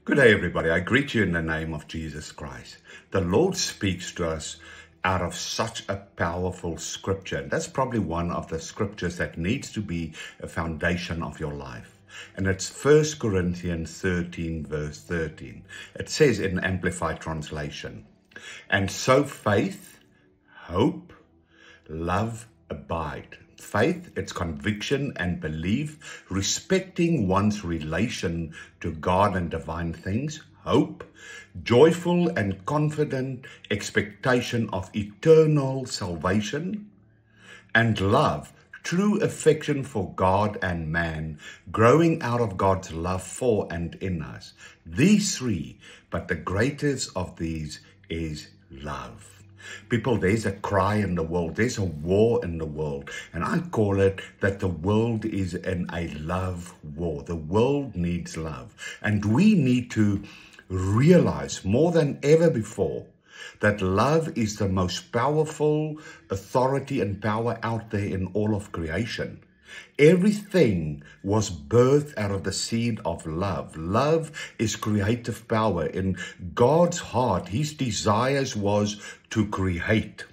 Good day, everybody. I greet you in the name of Jesus Christ. The Lord speaks to us out of such a powerful scripture. That's probably one of the scriptures that needs to be a foundation of your life. And it's 1 Corinthians 13, verse 13. It says in Amplified Translation, "And so faith, hope, love abide." Faith, it's conviction and belief, respecting one's relation to God and divine things. Hope, joyful and confident expectation of eternal salvation. And love, true affection for God and man, growing out of God's love for and in us. These three, but the greatest of these is love. People, there's a cry in the world. There's a war in the world. And I call it that the world is in a love war. The world needs love. And we need to realize more than ever before that love is the most powerful authority and power out there in all of creation. Everything was birthed out of the seed of love. Love is creative power. In God's heart, his desires was to create.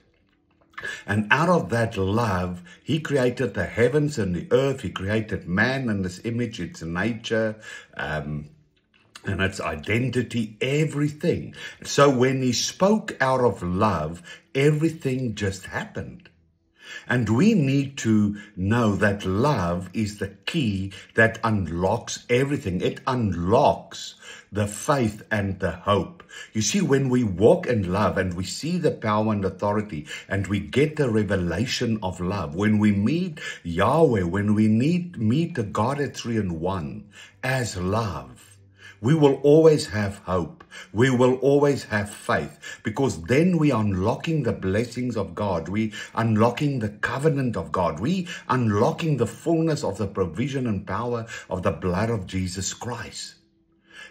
And out of that love, he created the heavens and the earth. He created man in his image, its nature, and its identity, everything. So when he spoke out of love, everything just happened. And we need to know that love is the key that unlocks everything. It unlocks the faith and the hope. You see, when we walk in love and we see the power and authority and we get the revelation of love, when we meet Yahweh, when we meet the God at 3 in 1 as love, we will always have hope. We will always have faith, because then we are unlocking the blessings of God. We unlocking the covenant of God. We unlocking the fullness of the provision and power of the blood of Jesus Christ.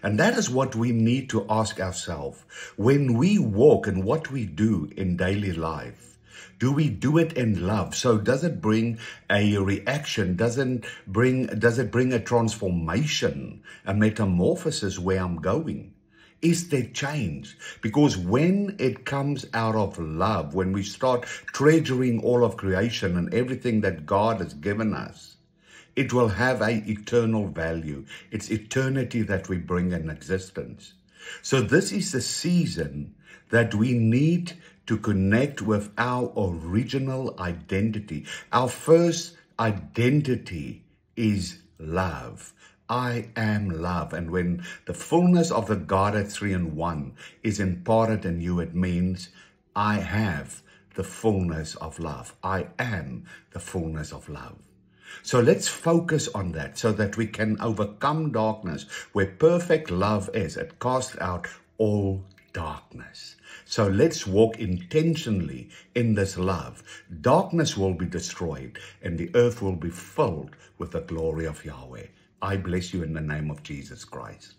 And that is what we need to ask ourselves. When we walk and what we do in daily life, do we do it in love? So does it bring a reaction? Does it bring a transformation, a metamorphosis where I'm going? Is there change? Because when it comes out of love, when we start treasuring all of creation and everything that God has given us, it will have an eternal value. It's eternity that we bring in existence. So this is the season that we need to connect with our original identity. Our first identity is love. I am love. And when the fullness of the Godhead 3 in 1 is imparted in you, it means I have the fullness of love. I am the fullness of love. So let's focus on that so that we can overcome darkness. Where perfect love is, it casts out all darkness. So let's walk intentionally in this love. Darkness will be destroyed and the earth will be filled with the glory of Yahweh. I bless you in the name of Jesus Christ.